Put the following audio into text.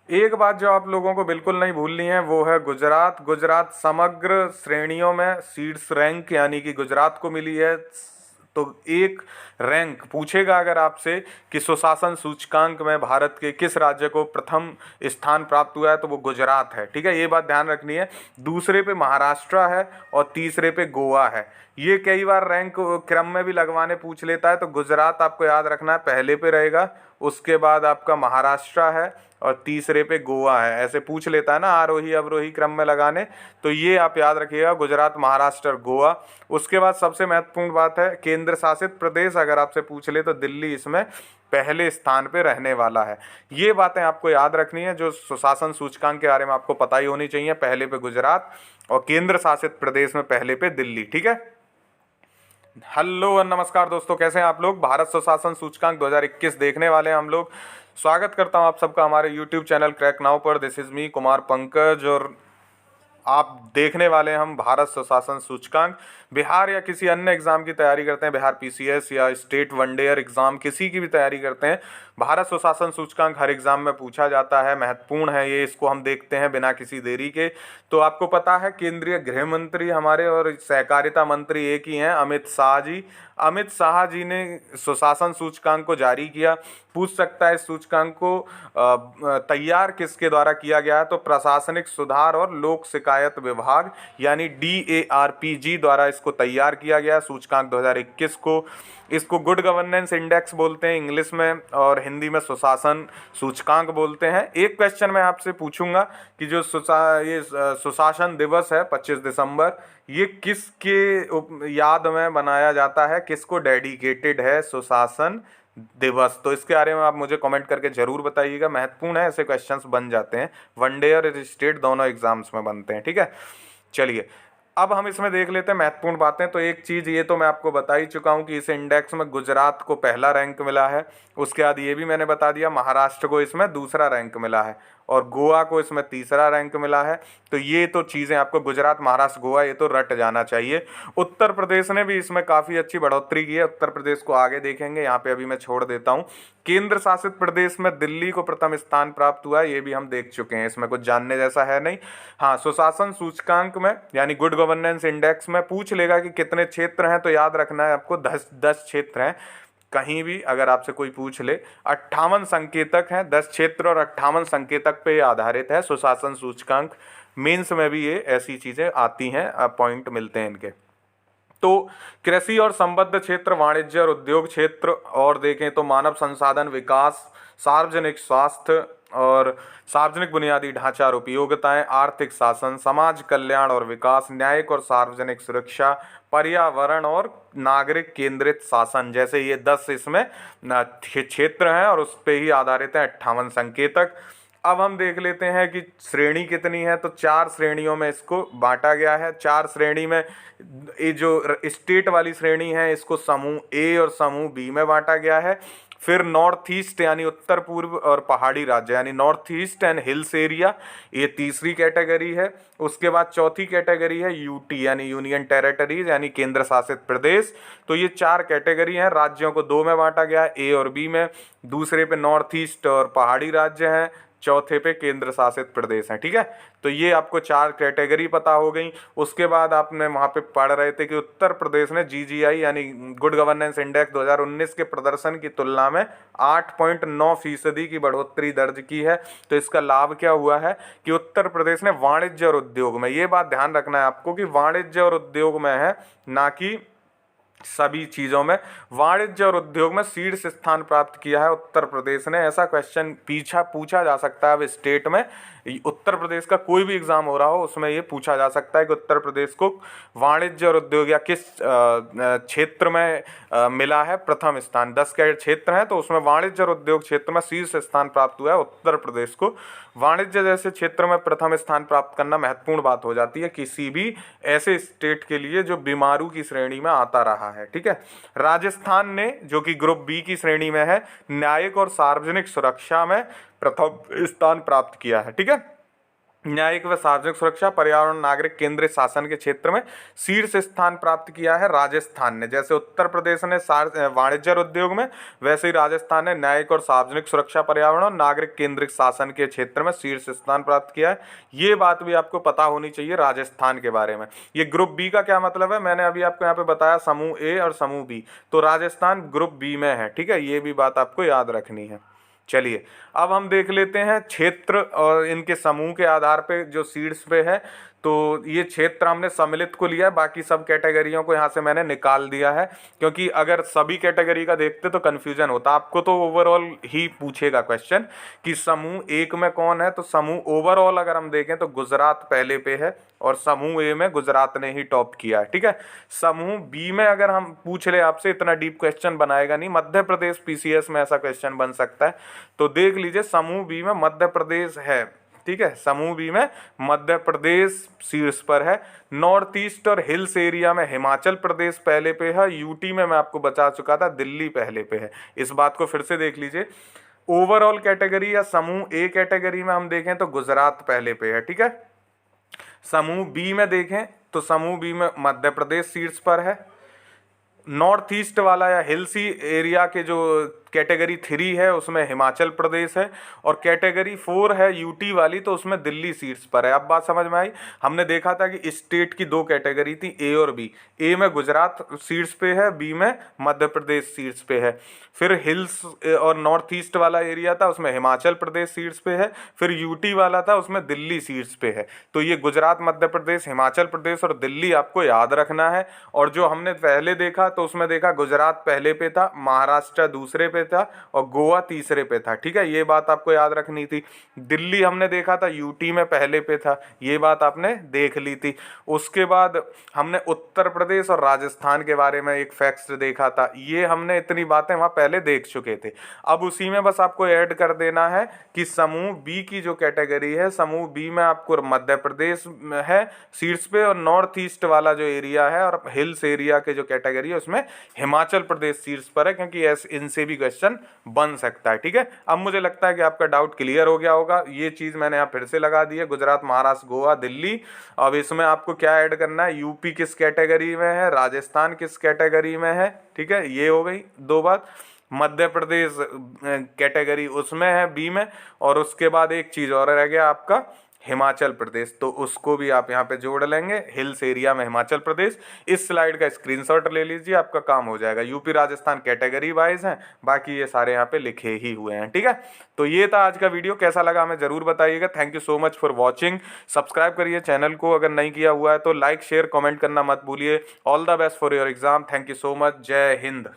एक बात जो आप लोगों को बिल्कुल नहीं भूलनी है वो है गुजरात। गुजरात समग्र श्रेणियों में शीर्ष रैंक यानी कि गुजरात को मिली है। तो एक रैंक पूछेगा अगर आपसे कि सुशासन सूचकांक में भारत के किस राज्य को प्रथम स्थान प्राप्त हुआ है, तो वो गुजरात है। ठीक है, ये बात ध्यान रखनी है। दूसरे पे महाराष्ट्र है और तीसरे पे गोवा है। ये कई बार रैंक क्रम में भी लगवाने पूछ लेता है, तो गुजरात आपको याद रखना है पहले पे रहेगा, उसके बाद आपका महाराष्ट्र है और तीसरे पे गोवा है। ऐसे पूछ लेता है ना आरोही अवरोही क्रम में लगाने, तो ये आप याद रखिएगा, गुजरात, महाराष्ट्र, गोवा। उसके बाद सबसे महत्वपूर्ण बात है केंद्र शासित प्रदेश, अगर आपसे पूछ ले तो दिल्ली इसमें पहले स्थान पे रहने वाला है। ये बातें आपको याद रखनी है, जो सुशासन सूचकांक के बारे में आपको पता ही होनी चाहिए। पहले पे गुजरात और केंद्र शासित प्रदेश में पहले पे दिल्ली। ठीक है, हेलो और नमस्कार दोस्तों, कैसे हैं आप लोग। भारत सुशासन सूचकांक 2021 देखने वाले हैं हम लोग। स्वागत करता हूं आप सबका हमारे यूट्यूब चैनल क्रैक नाउ पर। This is me Kumar Pankaj और आप देखने वाले हैं हम भारत सुशासन सूचकांक। बिहार या किसी अन्य एग्जाम की तैयारी करते हैं, बिहार पीसीएस या स्टेट वनडे एग्जाम किसी की भी तैयारी करते हैं, भारत सुशासन सूचकांक हर एग्जाम में पूछा जाता है। महत्वपूर्ण है ये, इसको हम देखते हैं बिना किसी देरी के। तो आपको पता है केंद्रीय गृह मंत्री हमारे और सहकारिता मंत्री एक ही हैं, अमित शाह जी। अमित शाह जी ने सुशासन सूचकांक को जारी किया। पूछ सकता है इस सूचकांक को तैयार किसके द्वारा किया गया है, तो प्रशासनिक सुधार और लोक शिकायत विभाग यानी DARPG द्वारा इसको तैयार किया गया सूचकांक 2021 को। इसको गुड गवर्नेंस इंडेक्स बोलते हैं इंग्लिश में और हिंदी में सुशासन सूचकांक बोलते हैं। एक क्वेश्चन मैं आपसे पूछूंगा कि जो सुशासन दिवस है 25 दिसंबर, ये किसके याद में बनाया जाता है, किसको डेडिकेटेड है सुशासन दिवस। तो इसके बारे में आप मुझे कमेंट करके जरूर बताइएगा, महत्वपूर्ण है, ऐसे क्वेश्चंस बन जाते हैं, वनडे और स्टेट दोनों एग्जाम्स में बनते हैं। ठीक है, चलिए अब हम इसमें देख लेते हैं महत्वपूर्ण बातें। तो एक चीज़ ये तो मैं आपको बता ही चुका हूँ कि इस इंडेक्स में गुजरात को पहला रैंक मिला है। उसके बाद ये भी मैंने बता दिया महाराष्ट्र को इसमें दूसरा रैंक मिला है और गोवा को इसमें तीसरा रैंक मिला है। तो ये तो चीज़ें आपको गुजरात, महाराष्ट्र, गोवा ये तो रट जाना चाहिए। उत्तर प्रदेश ने भी इसमें काफ़ी अच्छी बढ़ोतरी की है, उत्तर प्रदेश को आगे देखेंगे, यहाँ पे अभी मैं छोड़ देता हूँ। केंद्र शासित प्रदेश में दिल्ली को प्रथम स्थान प्राप्त हुआ है, ये भी हम देख चुके हैं, इसमें कुछ जानने जैसा है नहीं। हाँ, सुशासन सूचकांक में यानी गुड गवर्नेंस इंडेक्स में पूछ लेगा कि कितने क्षेत्र हैं, तो याद रखना है आपको 10 क्षेत्र हैं। कहीं भी अगर आपसे कोई पूछ ले, 58 संकेतक हैं, 10 क्षेत्र और 58 संकेतक पे आधारित है सुशासन सूचकांक। मेंस में भी ये ऐसी चीज़ें आती हैं, पॉइंट मिलते हैं इनके। तो कृषि और संबद्ध क्षेत्र, वाणिज्य और उद्योग क्षेत्र, और देखें तो मानव संसाधन विकास, सार्वजनिक स्वास्थ्य और सार्वजनिक बुनियादी ढांचा और उपयोगिताएं, आर्थिक शासन, समाज कल्याण और विकास, न्यायिक और सार्वजनिक सुरक्षा, पर्यावरण और नागरिक केंद्रित शासन, जैसे ये 10 इसमें क्षेत्र हैं और उस पे ही आधारित है 58 संकेतक। अब हम देख लेते हैं कि श्रेणी कितनी है, तो 4 श्रेणियों में इसको बांटा गया है। 4 श्रेणी में ये जो स्टेट वाली श्रेणी है इसको समूह ए और समूह बी में बांटा गया है। फिर नॉर्थ ईस्ट यानी उत्तर पूर्व और पहाड़ी राज्य यानी north east and hills area, ये तीसरी कैटेगरी है। उसके बाद चौथी कैटेगरी है यूटी यानी यूनियन टेरिटरीज यानी केंद्र शासित प्रदेश। तो ये 4 कैटेगरी हैं, राज्यों को 2 में बांटा गया है, ए और बी में। दूसरे पे नॉर्थ ईस्ट और पहाड़ी राज्य हैं, चौथे पे केंद्र शासित प्रदेश हैं। ठीक है, तो ये आपको 4 कैटेगरी पता हो गई। उसके बाद आपने वहाँ पे पढ़ रहे थे कि उत्तर प्रदेश ने GGI यानी गुड गवर्नेंस इंडेक्स 2019 के प्रदर्शन की तुलना में 8.9% की बढ़ोतरी दर्ज की है। तो इसका लाभ क्या हुआ है कि उत्तर प्रदेश ने वाणिज्य और उद्योग में, ये बात ध्यान रखना है आपको कि वाणिज्य और उद्योग में है, ना कि सभी चीज़ों में। वाणिज्य और उद्योग में शीर्ष स्थान प्राप्त किया है उत्तर प्रदेश ने। ऐसा क्वेश्चन पूछा जा सकता है अब स्टेट में, उत्तर प्रदेश का कोई भी एग्जाम हो रहा हो उसमें ये पूछा जा सकता है कि उत्तर प्रदेश को वाणिज्य और उद्योग या किस क्षेत्र में मिला है प्रथम स्थान। 10 के क्षेत्र हैं तो उसमें वाणिज्य और उद्योग क्षेत्र में शीर्ष स्थान प्राप्त हुआ है उत्तर प्रदेश को। वाणिज्य जैसे क्षेत्र में प्रथम स्थान प्राप्त करना महत्वपूर्ण बात हो जाती है किसी भी ऐसे स्टेट के लिए जो बीमारू की श्रेणी में आता रहा है। ठीक है, राजस्थान ने जो कि ग्रुप बी की श्रेणी में है, न्यायिक और सार्वजनिक सुरक्षा में प्रथम स्थान प्राप्त किया है। ठीक है, न्यायिक व सार्वजनिक सुरक्षा, पर्यावरण, नागरिक केंद्रित शासन के क्षेत्र में शीर्ष स्थान प्राप्त किया है राजस्थान ने। जैसे उत्तर प्रदेश ने वाणिज्य और उद्योग में, वैसे ही राजस्थान ने न्यायिक और सार्वजनिक सुरक्षा, पर्यावरण और नागरिक केंद्रित शासन के क्षेत्र में शीर्ष स्थान प्राप्त किया है। ये बात भी आपको पता होनी चाहिए राजस्थान के बारे में। ये ग्रुप बी का क्या मतलब है, मैंने अभी आपको यहाँ पे बताया समूह ए और समूह बी, तो राजस्थान ग्रुप बी में है, ठीक है, ये भी बात आपको याद रखनी है। चलिए अब हम देख लेते हैं क्षेत्र और इनके समूह के आधार पे जो सीड्स पे है। तो ये क्षेत्र हमने सम्मिलित को लिया है, बाकी सब कैटेगरियों को यहाँ से मैंने निकाल दिया है, क्योंकि अगर सभी कैटेगरी का देखते तो कन्फ्यूजन होता। आपको तो ओवरऑल ही पूछेगा क्वेश्चन कि समूह एक में कौन है, तो समूह ओवरऑल अगर हम देखें तो गुजरात पहले पे है और समूह ए में गुजरात ने ही टॉप किया है, ठीक है। समूह बी में अगर हम पूछ ले आपसे, इतना डीप क्वेश्चन बनाएगा नहीं, मध्य प्रदेश पीसीएस में ऐसा क्वेश्चन बन सकता है। तो देख लीजिए समूह बी में मध्य प्रदेश है, ठीक है, समूह बी में मध्य प्रदेश शीर्ष पर है। नॉर्थ ईस्ट और हिल्स एरिया में हिमाचल प्रदेश पहले पे है। यूटी में मैं आपको बता चुका था दिल्ली पहले पे है। इस बात को फिर से देख लीजिए, ओवरऑल कैटेगरी या समूह ए कैटेगरी में हम देखें तो गुजरात पहले पे है, ठीक है। समूह बी में देखें तो समूह बी में मध्य प्रदेश शीर्ष पर है। नॉर्थ ईस्ट वाला या हिल्सी एरिया के जो कैटेगरी 3 है उसमें हिमाचल प्रदेश है, और कैटेगरी 4 है यूटी वाली, तो उसमें दिल्ली सीट्स पर है। अब बात समझ में आई। हमने देखा था कि स्टेट की 2 कैटेगरी थी, ए और बी। ए में गुजरात सीट्स पे है, बी में मध्य प्रदेश सीट्स पे है। फिर हिल्स और नॉर्थ ईस्ट वाला एरिया था, उसमें हिमाचल प्रदेश सीट्स पे है। फिर यूटी वाला था, उसमें दिल्ली सीट्स पे है। तो ये गुजरात, मध्य प्रदेश, हिमाचल प्रदेश और दिल्ली आपको याद रखना है। और जो हमने पहले देखा तो उसमें देखा गुजरात पहले पे था, महाराष्ट्र दूसरे पे था और गोवा तीसरे पे था, ठीक है, ये बात आपको याद रखनी थी। दिल्ली हमने देखा था यूटी में पहले पे था, ये बात आपने देख ली थी। उसके बाद हमने उत्तर प्रदेश और राजस्थान के बारे में एक फैक्ट देखा था, ये हमने इतनी बातें वहां पहले देख चुके थे। अब उसी में बस आपको ऐड कर देना है कि समूह बी की जो कैटेगरी है, समूह बी में आपको मध्य प्रदेश है शीर्ष पे, और नॉर्थ ईस्ट वाला जो एरिया है और हिल्स एरिया के जो कैटेगरी है उसमें हिमाचल प्रदेश शीर्ष पर है, क्योंकि इनसे भी क्वेश्चन बन सकता है, ठीक है। अब मुझे लगता है कि आपका डाउट क्लियर हो गया होगा। ये चीज मैंने यहाँ फिर से लगा दी है, गुजरात, महाराष्ट्र, गोवा, दिल्ली। अब इसमें आपको क्या ऐड करना है, यूपी किस कैटेगरी में है, राजस्थान किस कैटेगरी में है, ठीक है, ये हो गई 2 बात। मध्य प्रदेश कैटेगरी उसमें है बी में, और उसके बाद एक चीज और रह गया आपका हिमाचल प्रदेश, तो उसको भी आप यहाँ पे जोड़ लेंगे, हिल्स एरिया में हिमाचल प्रदेश। इस स्लाइड का स्क्रीनशॉट ले लीजिए, आपका काम हो जाएगा। यूपी, राजस्थान कैटेगरी वाइज हैं, बाकी ये सारे यहाँ पे लिखे ही हुए हैं, ठीक है। तो ये था आज का वीडियो, कैसा लगा हमें जरूर बताइएगा। Thank you so much for watching. Subscribe करिए चैनल को अगर नहीं किया हुआ है तो, लाइक शेयर कमेंट करना मत भूलिए। All the best for your exam. Thank you so much. जय हिंद।